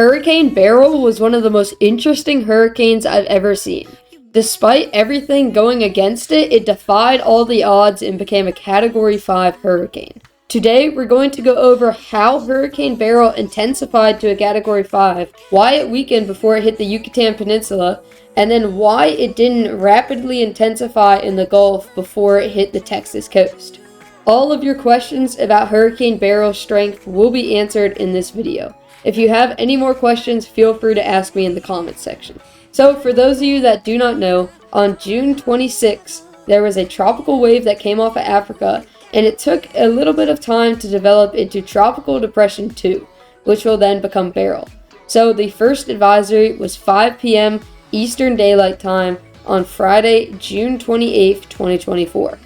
Hurricane Beryl was one of the most interesting hurricanes I've ever seen. Despite everything going against it, it defied all the odds and became a Category 5 hurricane. Today, we're going to go over how Hurricane Beryl intensified to a Category 5, why it weakened before it hit the Yucatan Peninsula, and then why it didn't rapidly intensify in the Gulf before it hit the Texas coast. All of your questions about Hurricane Beryl's strength will be answered in this video. If you have any more questions, feel free to ask me in the comments section. So for those of you that do not know, on June 26, there was a tropical wave that came off of Africa, and it took a little bit of time to develop into Tropical Depression 2, which will then become Beryl. So the first advisory was 5 p.m. Eastern Daylight Time on Friday, June 28, 2024.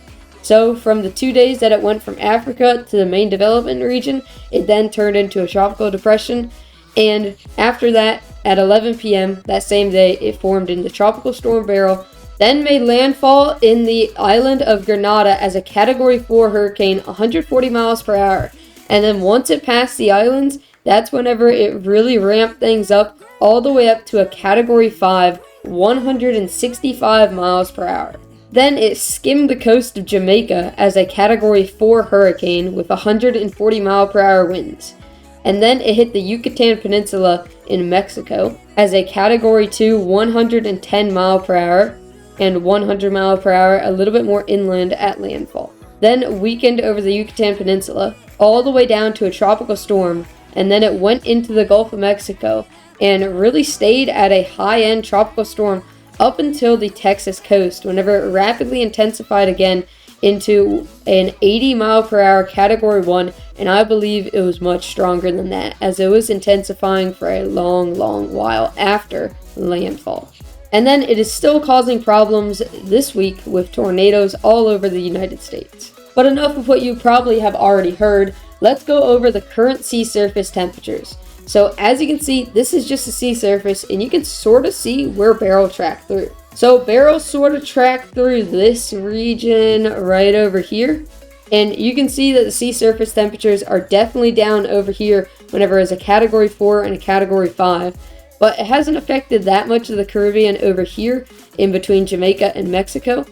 So from the 2 days that it went from Africa to the main development region, it then turned into a tropical depression, and after that, at 11 p.m. that same day, it formed into Tropical Storm Beryl, then made landfall in the island of Grenada as a Category 4 hurricane, 140 miles per hour. And then once it passed the islands, that's whenever it really ramped things up all the way up to a Category 5, 165 miles per hour. Then it skimmed the coast of Jamaica as a Category 4 hurricane with 140 mile per hour winds. And then it hit the Yucatan Peninsula in Mexico as a Category 2, 110 mile per hour and 100 mile per hour, a little bit more inland at landfall. Then weakened over the Yucatan Peninsula all the way down to a tropical storm, and then it went into the Gulf of Mexico and really stayed at a high-end tropical storm up until the Texas coast, whenever it rapidly intensified again into an 80 mile per hour Category 1, and I believe it was much stronger than that, as it was intensifying for a long while after landfall. And then it is still causing problems this week with tornadoes all over the United States. But enough of what you probably have already heard, let's go over the current sea surface temperatures. So as you can see, this is just the sea surface, and you can sort of see where Beryl tracked through. So Beryl sort of tracked through this region right over here, and you can see that the sea surface temperatures are definitely down over here whenever it's a Category 4 and a Category 5, but it hasn't affected that much of the Caribbean over here in between Jamaica and Mexico.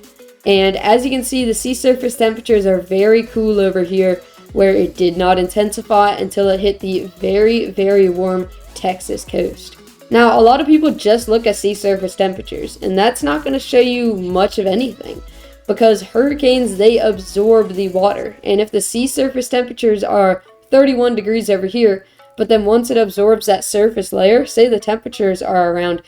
And as you can see, the sea surface temperatures are very cool over here, where it did not intensify until it hit the very warm Texas coast. Now, a lot of people just look at sea surface temperatures, and that's not going to show you much of anything, because hurricanes, they absorb the water, and if the sea surface temperatures are 31 degrees over here, but then once it absorbs that surface layer, say the temperatures are around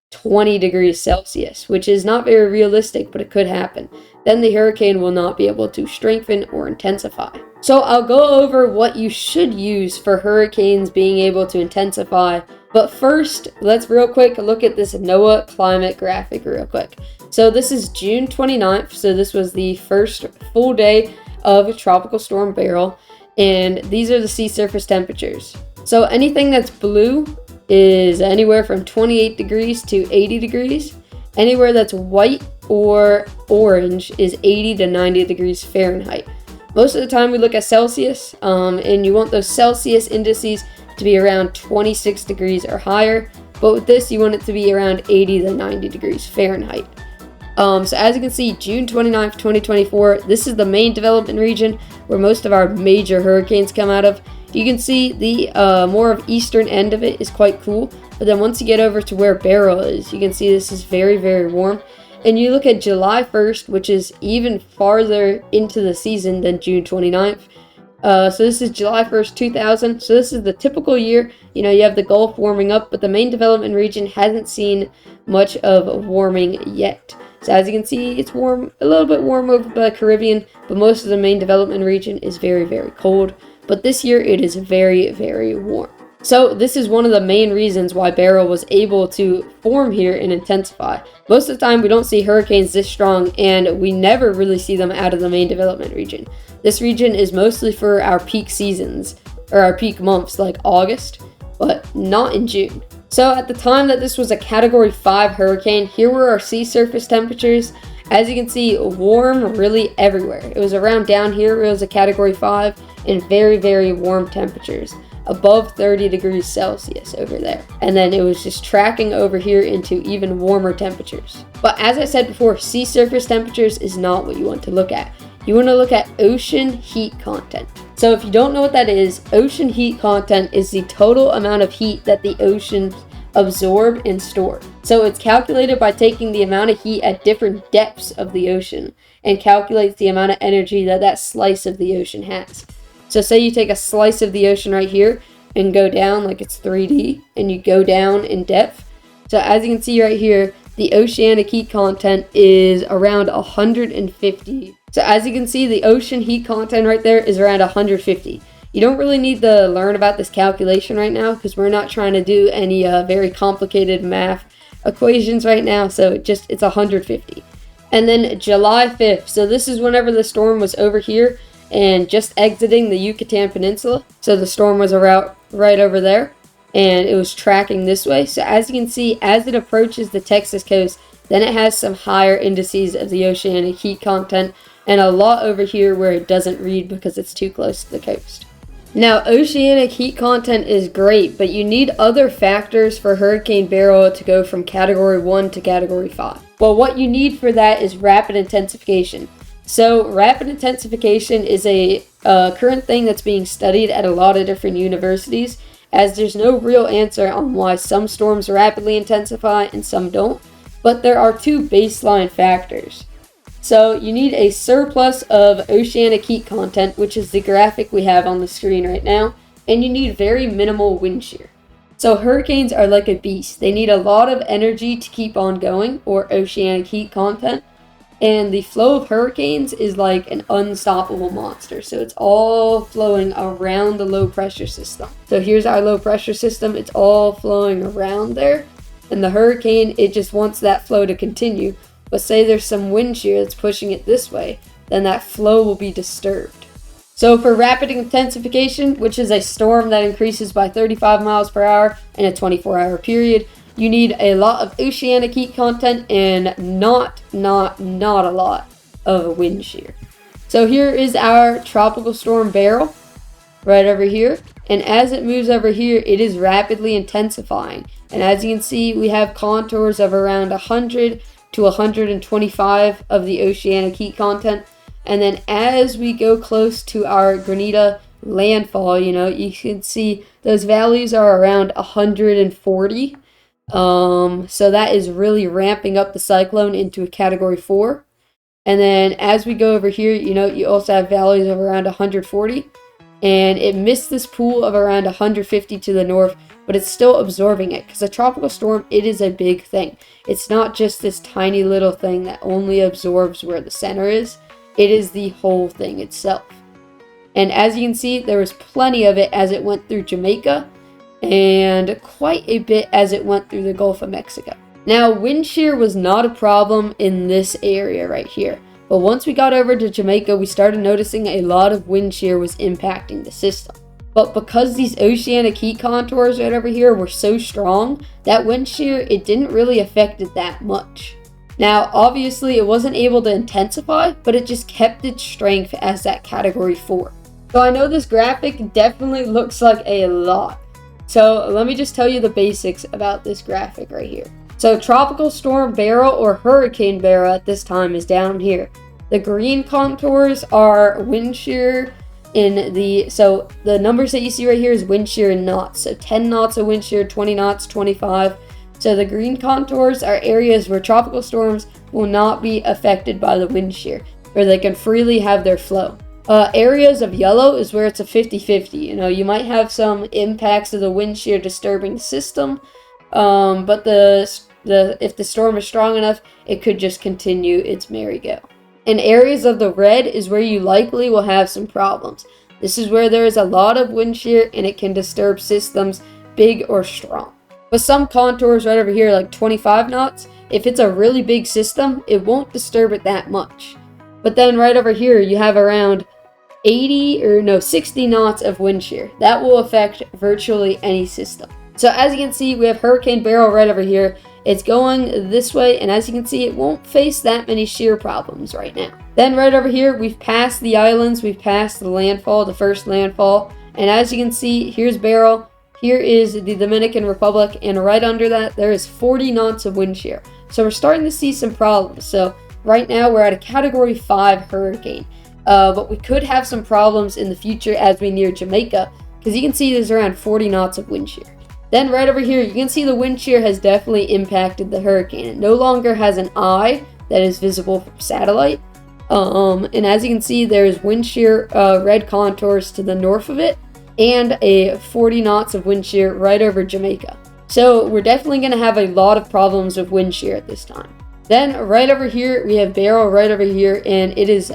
20 degrees Celsius, which is not very realistic, but it could happen, then the hurricane will not be able to strengthen or intensify. So I'll go over what you should use for hurricanes being able to intensify, but first, let's real quick look at this NOAA climate graphic real quick. So this is June 29th, so this was the first full day of Tropical Storm Beryl, and these are the sea surface temperatures. So anything that's blue is anywhere from 28 degrees to 80 degrees. Anywhere that's white or orange is 80 to 90 degrees Fahrenheit. Most of the time we look at Celsius, and you want those Celsius indices to be around 26 degrees or higher, but with this you want it to be around 80 to 90 degrees Fahrenheit. So as you can see, June 29th, 2024, this is the main development region where most of our major hurricanes come out of. You can see the more of eastern end of it is quite cool, but then once you get over to where Beryl is, you can see this is very warm. And you look at July 1st, which is even farther into the season than June 29th. So this is July 1st, 2000. So this is the typical year. You know, you have the Gulf warming up, but the main development region hasn't seen much of warming yet. So as you can see, it's warm, a little bit warm over the Caribbean, but most of the main development region is very cold. But this year it is very warm. So this is one of the main reasons why Beryl was able to form here and intensify. Most of the time we don't see hurricanes this strong, and we never really see them out of the main development region. This region is mostly for our peak seasons, or our peak months like August, but not in June. So at the time that this was a Category 5 hurricane, here were our sea surface temperatures. As you can see, warm really everywhere. It was around down here, it was a Category 5, and very warm temperatures. above 30 degrees Celsius over there. And then it was just tracking over here into even warmer temperatures. But as I said before, sea surface temperatures is not what you want to look at. You want to look at ocean heat content. So if you don't know what that is, ocean heat content is the total amount of heat that the ocean absorb and store. So it's calculated by taking the amount of heat at different depths of the ocean and calculates the amount of energy that that slice of the ocean has. So say you take a slice of the ocean right here and go down like it's 3D and you go down in depth. So as you can see right here, the oceanic heat content is around 150. So as you can see, the ocean heat content right there is around 150. You don't really need to learn about this calculation right now because we're not trying to do any very complicated math equations right now. So it's 150. And then July 5th. So this is whenever the storm was over here and just exiting the Yucatan Peninsula. So the storm was right over there and it was tracking this way. So as you can see, as it approaches the Texas coast, then it has some higher indices of the oceanic heat content and a lot over here where it doesn't read because it's too close to the coast. Now, oceanic heat content is great, but you need other factors for Hurricane Beryl to go from Category 1 to Category 5. Well, what you need for that is rapid intensification. So, rapid intensification is a current thing that's being studied at a lot of different universities, as there's no real answer on why some storms rapidly intensify and some don't, but there are two baseline factors. So you need a surplus of oceanic heat content, which is the graphic we have on the screen right now, and you need very minimal wind shear. So hurricanes are like a beast. They need a lot of energy to keep on going, or oceanic heat content, and the flow of hurricanes is like an unstoppable monster. So it's all flowing around the low pressure system. So here's our low pressure system. It's all flowing around there, and the hurricane, it just wants that flow to continue. But say there's some wind shear that's pushing it this way, then that flow will be disturbed. So for rapid intensification, which is a storm that increases by 35 miles per hour in a 24-hour period, you need a lot of oceanic heat content and not a lot of wind shear. So here is our tropical storm Beryl, right over here. And as it moves over here, it is rapidly intensifying. And as you can see, we have contours of around 100 to 125 of the oceanic heat content. And then as we go close to our Grenada landfall, you can see those values are around 140. So that is really ramping up the cyclone into a Category 4. And then as we go over here, you also have values of around 140. And it missed this pool of around 150 to the north, but it's still absorbing it because a tropical storm, it is a big thing. It's not just this tiny little thing that only absorbs where the center is. It is the whole thing itself. And as you can see, there was plenty of it as it went through Jamaica and quite a bit as it went through the Gulf of Mexico. Now, wind shear was not a problem in this area right here. But once we got over to Jamaica, we started noticing a lot of wind shear was impacting the system. But because these oceanic heat contours right over here were so strong, that wind shear, it didn't really affect it that much. Now, obviously, it wasn't able to intensify, but it just kept its strength as that Category 4. So I know this graphic definitely looks like a lot. So let me just tell you the basics about this graphic right here. So Tropical Storm Beryl or Hurricane Beryl at this time is down here. The green contours are wind shear so the numbers that you see right here is wind shear in knots. So 10 knots of wind shear, 20 knots, 25. So the green contours are areas where tropical storms will not be affected by the wind shear, where they can freely have their flow. Areas of yellow is where it's a 50-50. You might have some impacts of the wind shear disturbing the system, but if the storm is strong enough, it could just continue its merry-go. And areas of the red is where you likely will have some problems. This is where there is a lot of wind shear and it can disturb systems, big or strong. But some contours right over here, like 25 knots, if it's a really big system, it won't disturb it that much. But then right over here, you have around 60 knots of wind shear. That will affect virtually any system. So as you can see, we have Hurricane Beryl right over here. It's going this way, and as you can see, it won't face that many shear problems right now. Then right over here, we've passed the islands, we've passed the landfall, the first landfall, And as you can see, here's Beryl, here is the Dominican Republic, and right under that, there is 40 knots of wind shear. So we're starting to see some problems. So right now, we're at a Category 5 hurricane. But we could have some problems in the future as we near Jamaica, because you can see there's around 40 knots of wind shear. Then right over here, you can see the wind shear has definitely impacted the hurricane. It no longer has an eye that is visible from satellite. And as you can see, there's wind shear red contours to the north of it, and a 40 knots of wind shear right over Jamaica. So we're definitely going to have a lot of problems with wind shear at this time. Then right over here, we have Beryl right over here, and it is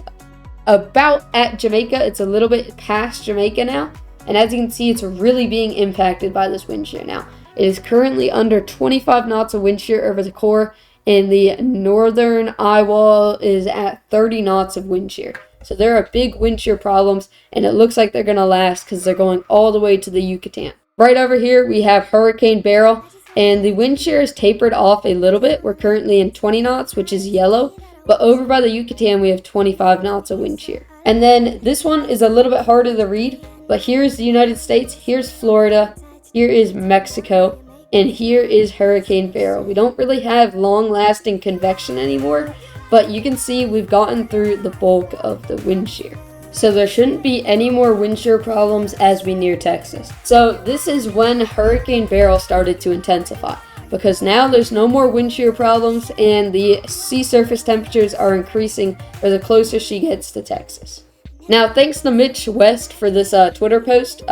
about at Jamaica. It's a little bit past Jamaica now. And as you can see, it's really being impacted by this wind shear now. It is currently under 25 knots of wind shear over the core, and the northern eye wall is at 30 knots of wind shear. So there are big wind shear problems, and it looks like they're going to last because they're going all the way to the Yucatan. Right over here, we have Hurricane Beryl, and the wind shear is tapered off a little bit. We're currently in 20 knots, which is yellow, but over by the Yucatan, we have 25 knots of wind shear. And then this one is a little bit harder to read, but here's the United States, here's Florida, here is Mexico, and here is Hurricane Beryl. We don't really have long-lasting convection anymore, but you can see we've gotten through the bulk of the wind shear. So there shouldn't be any more wind shear problems as we near Texas. So this is when Hurricane Beryl started to intensify, because now there's no more wind shear problems and the sea surface temperatures are increasing for the closer she gets to Texas. Now, thanks to Mitch West for this Twitter post.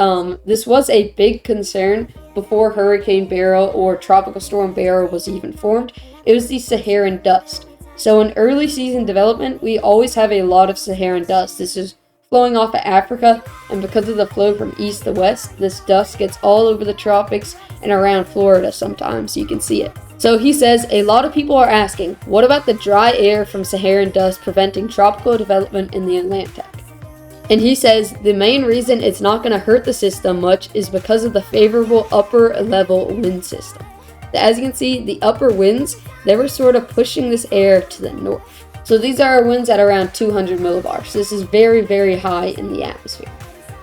This was a big concern before Hurricane Beryl or Tropical Storm Beryl was even formed. It was the Saharran dust. So in early season development, we always have a lot of Saharran dust. This is flowing off of Africa, and because of the flow from east to west, this dust gets all over the tropics and around Florida sometimes. You can see it. So he says, a lot of people are asking, what about the dry air from Saharran dust preventing tropical development in the Atlantic? And he says the main reason it's not going to hurt the system much is because of the favorable upper level wind system. As you can see, the upper winds, they were sort of pushing this air to the north. So these are our winds at around 200 millibars. This is very, very high in the atmosphere.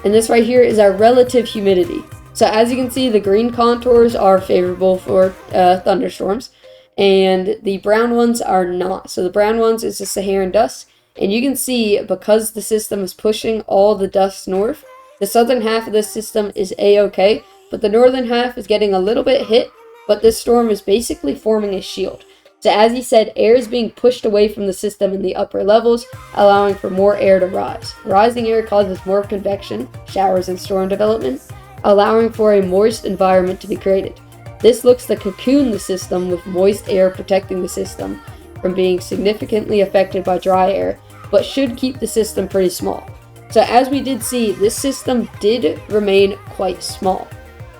And this right here is our relative humidity. So as you can see, the green contours are favorable for thunderstorms, and the brown ones are not. So the brown ones is the Saharan dust. And you can see, because the system is pushing all the dust north, the southern half of this system is A-okay, but the northern half is getting a little bit hit, but this storm is basically forming a shield. So as he said, air is being pushed away from the system in the upper levels, allowing for more air to rise. Rising air causes more convection, showers and storm development, allowing for a moist environment to be created. This looks to cocoon the system, with moist air protecting the system from being significantly affected by dry air, but should keep the system pretty small. So as we did see, this system did remain quite small.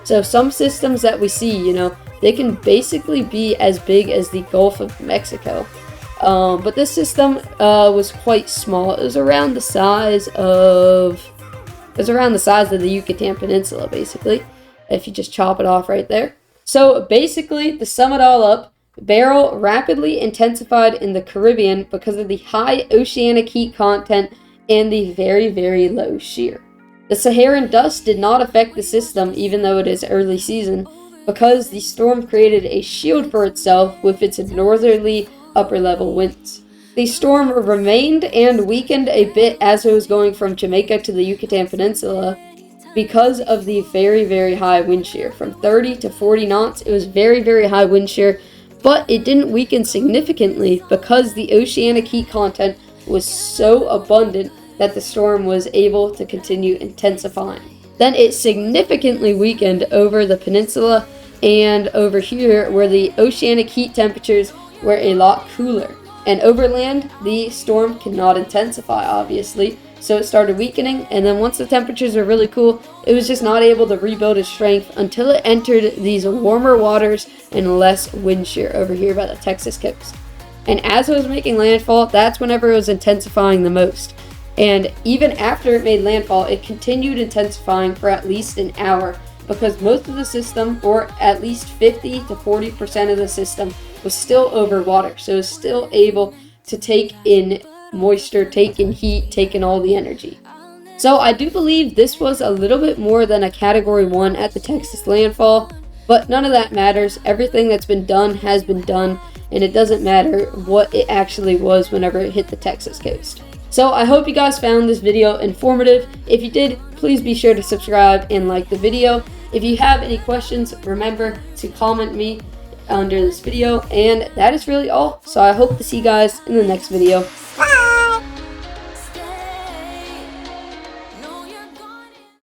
So some systems that we see, they can basically be as big as the Gulf of Mexico. But this system was quite small. It was around the size of the Yucatan Peninsula, basically, if you just chop it off right there. So basically, to sum it all up, Beryl rapidly intensified in the Caribbean because of the high oceanic heat content and the very, very low shear. The Saharan dust did not affect the system, even though it is early season, because the storm created a shield for itself with its northerly upper level winds. The storm remained and weakened a bit as it was going from Jamaica to the Yucatan Peninsula because of the very, very high wind shear. From 30 to 40 knots, it was very, very high wind shear, but it didn't weaken significantly because the oceanic heat content was so abundant that the storm was able to continue intensifying. Then it significantly weakened over the peninsula and over here, where the oceanic heat temperatures were a lot cooler. And overland, the storm cannot intensify, obviously, so it started weakening, and then once the temperatures were really cool, it was just not able to rebuild its strength until it entered these warmer waters and less wind shear over here by the Texas coast. And as it was making landfall, that's whenever it was intensifying the most. And even after it made landfall, it continued intensifying for at least an hour, because most of the system, or at least 50 to 40% of the system, was still over water. So it was still able to take in moisture, take in heat, take in all the energy. So I do believe this was a little bit more than a Category 1 at the Texas landfall, but none of that matters. Everything that's been done has been done, and it doesn't matter what it actually was whenever it hit the Texas coast. So I hope you guys found this video informative. If you did, please be sure to subscribe and like the video. If you have any questions, remember to comment me under this video, and that is really all. So I hope to see you guys in the next video.